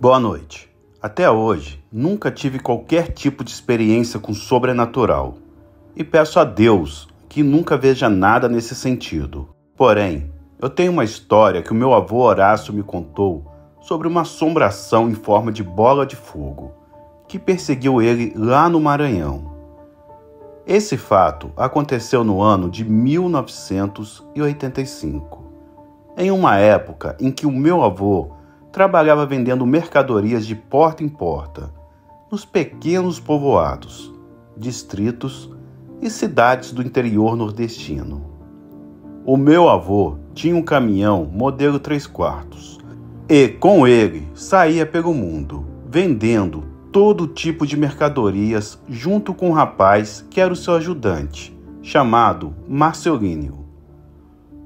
Boa noite. Até hoje, nunca tive qualquer tipo de experiência com sobrenatural. E peço a Deus que nunca veja nada nesse sentido. Porém, eu tenho uma história que o meu avô Horácio me contou sobre uma assombração em forma de bola de fogo, que perseguiu ele lá no Maranhão. Esse fato aconteceu no ano de 1985, em uma época em que o meu avô trabalhava vendendo mercadorias de porta em porta, nos pequenos povoados, distritos e cidades do interior nordestino. O meu avô tinha um caminhão modelo 3/4 e, com ele, saía pelo mundo, vendendo todo tipo de mercadorias junto com um rapaz que era o seu ajudante, chamado Marcelínio.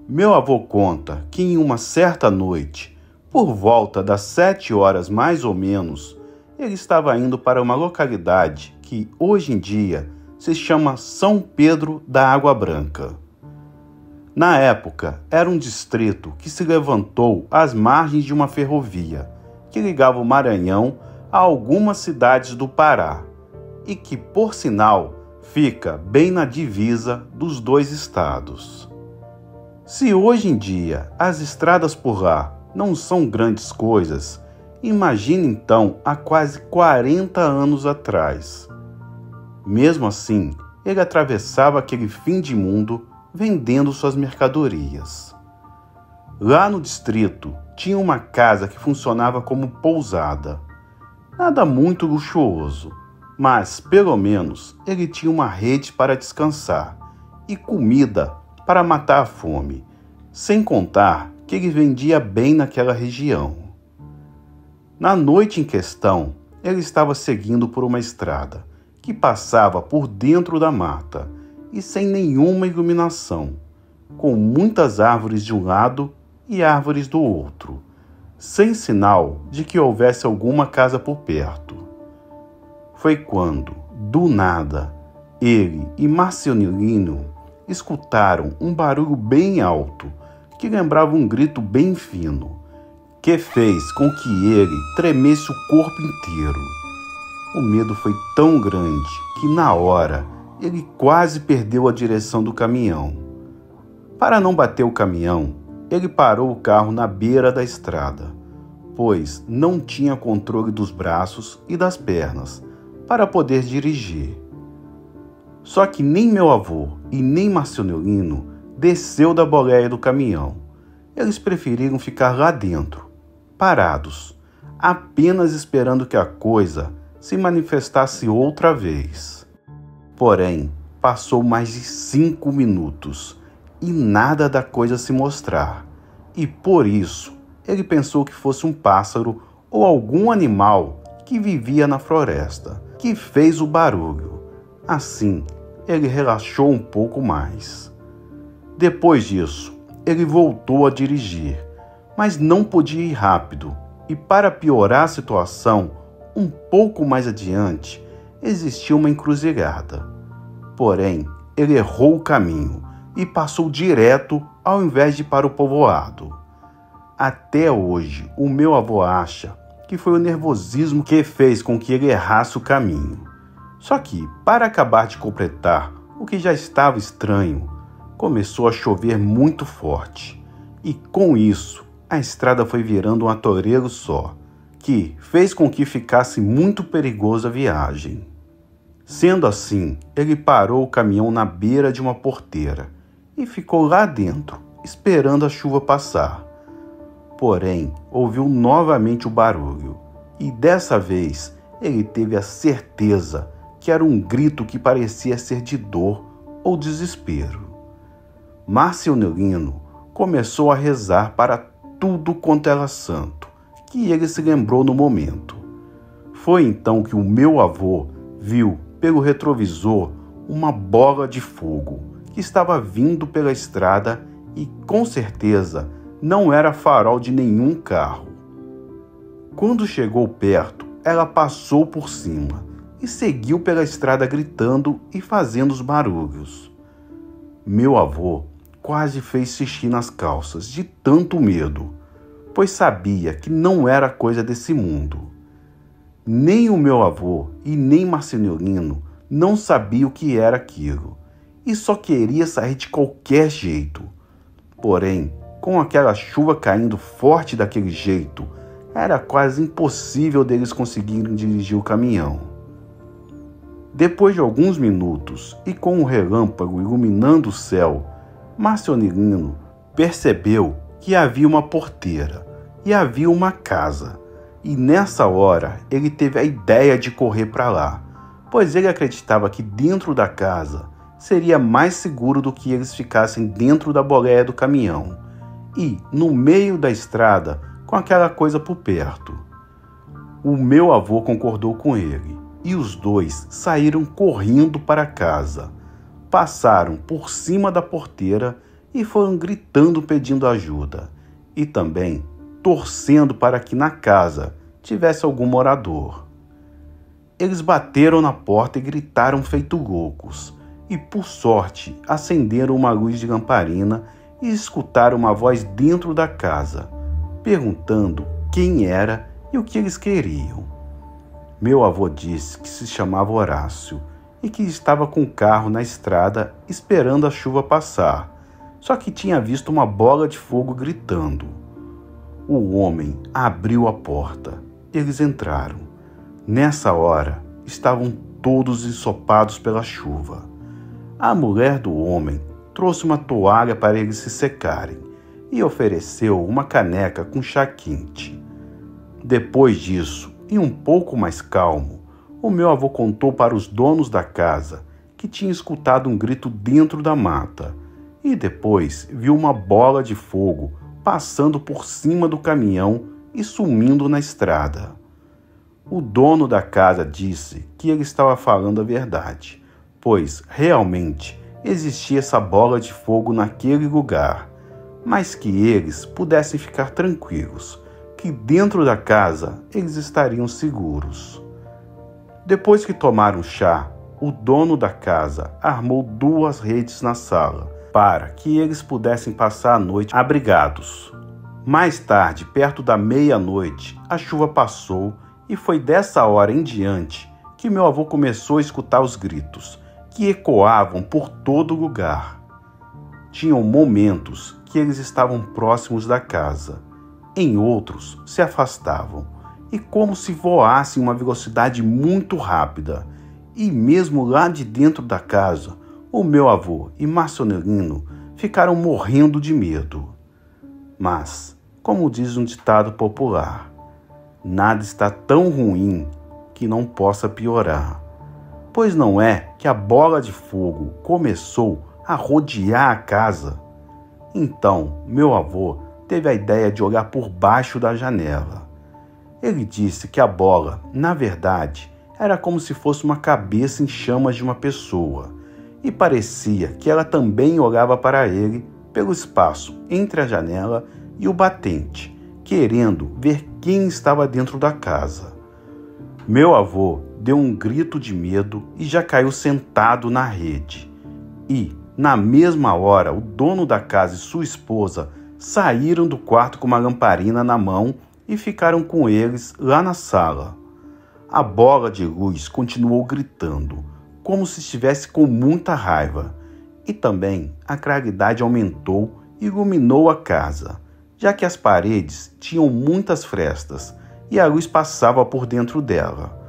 Meu avô conta que em uma certa noite, por volta das 7 horas mais ou menos, ele estava indo para uma localidade que hoje em dia se chama São Pedro da Água Branca. Na época, era um distrito que se levantou às margens de uma ferrovia que ligava o Maranhão a algumas cidades do Pará e que, por sinal, fica bem na divisa dos dois estados. Se hoje em dia as estradas por lá não são grandes coisas, imagine então há quase 40 anos atrás. Mesmo assim, ele atravessava aquele fim de mundo vendendo suas mercadorias. Lá no distrito tinha uma casa que funcionava como pousada. Nada muito luxuoso, mas pelo menos ele tinha uma rede para descansar e comida para matar a fome, sem contar que ele vendia bem naquela região. Na noite em questão, ele estava seguindo por uma estrada que passava por dentro da mata e sem nenhuma iluminação, com muitas árvores de um lado e árvores do outro, sem sinal de que houvesse alguma casa por perto. Foi quando, do nada, ele e Marcelino escutaram um barulho bem alto, que lembrava um grito bem fino, que fez com que ele tremesse o corpo inteiro. O medo foi tão grande que, na hora, ele quase perdeu a direção do caminhão. Para não bater o caminhão, ele parou o carro na beira da estrada, pois não tinha controle dos braços e das pernas para poder dirigir. Só que nem meu avô e nem Marcelino desceu da boleia do caminhão. Eles preferiram ficar lá dentro, parados, apenas esperando que a coisa se manifestasse outra vez. Porém, passou mais de 5 minutos e nada da coisa se mostrar, e por isso ele pensou que fosse um pássaro ou algum animal que vivia na floresta, que fez o barulho. Assim, ele relaxou um pouco mais. Depois disso, ele voltou a dirigir, mas não podia ir rápido, e para piorar a situação, um pouco mais adiante, existia uma encruzilhada. Porém, ele errou o caminho e passou direto ao invés de para o povoado. Até hoje, o meu avô acha que foi o nervosismo que fez com que ele errasse o caminho. Só que, para acabar de completar o que já estava estranho, começou a chover muito forte. E com isso, a estrada foi virando um atoleiro só, que fez com que ficasse muito perigosa a viagem. Sendo assim, ele parou o caminhão na beira de uma porteira e ficou lá dentro, esperando a chuva passar. Porém, ouviu novamente o barulho, e dessa vez ele teve a certeza que era um grito que parecia ser de dor ou desespero. Marcelino começou a rezar para tudo quanto era santo, que ele se lembrou no momento. Foi então que o meu avô viu pelo retrovisor uma bola de fogo que estava vindo pela estrada e, com certeza, não era farol de nenhum carro. Quando chegou perto, ela passou por cima e seguiu pela estrada gritando e fazendo os barulhos. Meu avô quase fez xixi nas calças de tanto medo, pois sabia que não era coisa desse mundo. Nem o meu avô e nem Marcelino não sabiam o que era aquilo e só queria sair de qualquer jeito. Porém, com aquela chuva caindo forte daquele jeito, era quase impossível deles conseguirem dirigir o caminhão. Depois de alguns minutos e com um relâmpago iluminando o céu, Marcelino percebeu que havia uma porteira e havia uma casa. E nessa hora ele teve a ideia de correr para lá, pois ele acreditava que dentro da casa seria mais seguro do que eles ficassem dentro da boleia do caminhão e no meio da estrada com aquela coisa por perto. O meu avô concordou com ele e os dois saíram correndo para casa. Passaram por cima da porteira e foram gritando pedindo ajuda e também torcendo para que na casa tivesse algum morador. Eles bateram na porta e gritaram feito loucos e, por sorte, acenderam uma luz de lamparina e escutaram uma voz dentro da casa, perguntando quem era e o que eles queriam. Meu avô disse que se chamava Horácio e que estava com o carro na estrada esperando a chuva passar, só que tinha visto uma bola de fogo gritando. O homem abriu a porta. Eles entraram. Nessa hora, estavam todos ensopados pela chuva. A mulher do homem trouxe uma toalha para eles se secarem e ofereceu uma caneca com chá quente. Depois disso, e um pouco mais calmo, o meu avô contou para os donos da casa que tinha escutado um grito dentro da mata e depois viu uma bola de fogo passando por cima do caminhão e sumindo na estrada. O dono da casa disse que ele estava falando a verdade, pois realmente existia essa bola de fogo naquele lugar, mas que eles pudessem ficar tranquilos, que dentro da casa eles estariam seguros. Depois que tomaram chá, o dono da casa armou 2 redes na sala para que eles pudessem passar a noite abrigados. Mais tarde, perto da meia-noite, a chuva passou e foi dessa hora em diante que meu avô começou a escutar os gritos, que ecoavam por todo lugar. Tinham momentos que eles estavam próximos da casa, em outros se afastavam, e como se voassem em uma velocidade muito rápida. E mesmo lá de dentro da casa, o meu avô e Marcelino ficaram morrendo de medo. Mas, como diz um ditado popular, nada está tão ruim que não possa piorar. Pois não é que a bola de fogo começou a rodear a casa? Então, meu avô teve a ideia de olhar por baixo da janela. Ele disse que a bola, na verdade, era como se fosse uma cabeça em chamas de uma pessoa, e parecia que ela também olhava para ele pelo espaço entre a janela e o batente, querendo ver quem estava dentro da casa. Meu avô deu um grito de medo e já caiu sentado na rede. E, na mesma hora, o dono da casa e sua esposa saíram do quarto com uma lamparina na mão e ficaram com eles lá na sala. A bola de luz continuou gritando, como se estivesse com muita raiva, e também a claridade aumentou e iluminou a casa, já que as paredes tinham muitas frestas e a luz passava por dentro dela.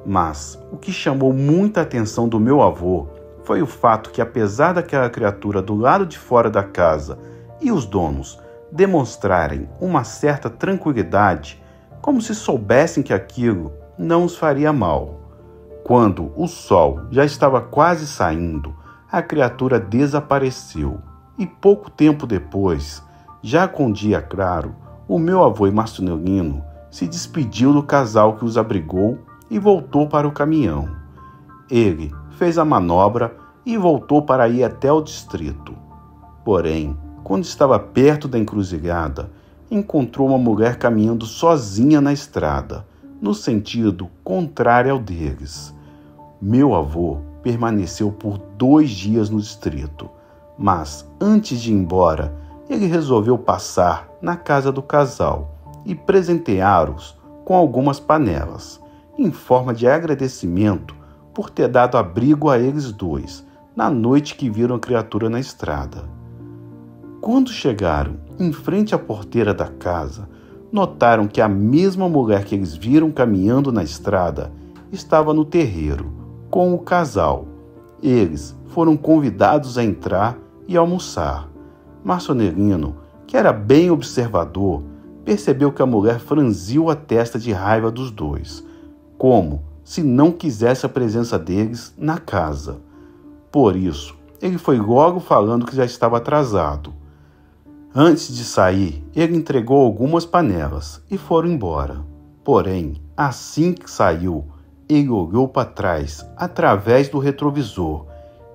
Mas o que chamou muita atenção do meu avô foi o fato que, apesar daquela criatura do lado de fora da casa e os donos demonstrarem uma certa tranquilidade, como se soubessem que aquilo não os faria mal. Quando o sol já estava quase saindo, a criatura desapareceu e pouco tempo depois, já com dia claro, o meu avô e Marcelino se despediu do casal que os abrigou e voltou para o caminhão. Ele fez a manobra e voltou para ir até o distrito. Porém, quando estava perto da encruzilhada, encontrou uma mulher caminhando sozinha na estrada, no sentido contrário ao deles. Meu avô permaneceu por 2 dias no distrito, mas antes de ir embora, ele resolveu passar na casa do casal e presenteá-los com algumas panelas, em forma de agradecimento por ter dado abrigo a eles dois na noite que viram a criatura na estrada. Quando chegaram em frente à porteira da casa, notaram que a mesma mulher que eles viram caminhando na estrada estava no terreiro, com o casal. Eles foram convidados a entrar e almoçar. Marcelino, que era bem observador, percebeu que a mulher franziu a testa de raiva dos dois, como se não quisesse a presença deles na casa. Por isso, ele foi logo falando que já estava atrasado. Antes de sair, ele entregou algumas panelas e foram embora. Porém, assim que saiu, ele olhou para trás através do retrovisor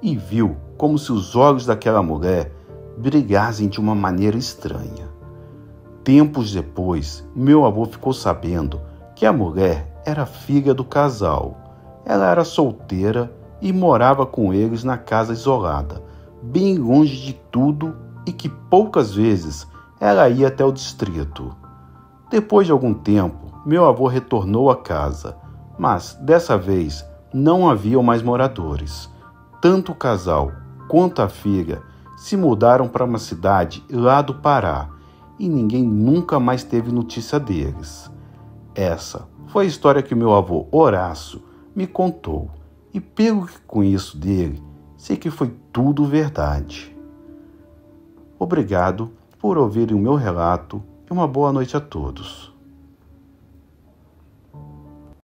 e viu como se os olhos daquela mulher brilhassem de uma maneira estranha. Tempos depois, meu avô ficou sabendo que a mulher era filha do casal. Ela era solteira e morava com eles na casa isolada, bem longe de tudo, e que poucas vezes ela ia até o distrito. Depois de algum tempo, meu avô retornou à casa, mas dessa vez não haviam mais moradores. Tanto o casal quanto a filha se mudaram para uma cidade lá do Pará e ninguém nunca mais teve notícia deles. Essa foi a história que meu avô Horácio me contou, e pelo que conheço dele, sei que foi tudo verdade. Obrigado por ouvirem o meu relato e uma boa noite a todos.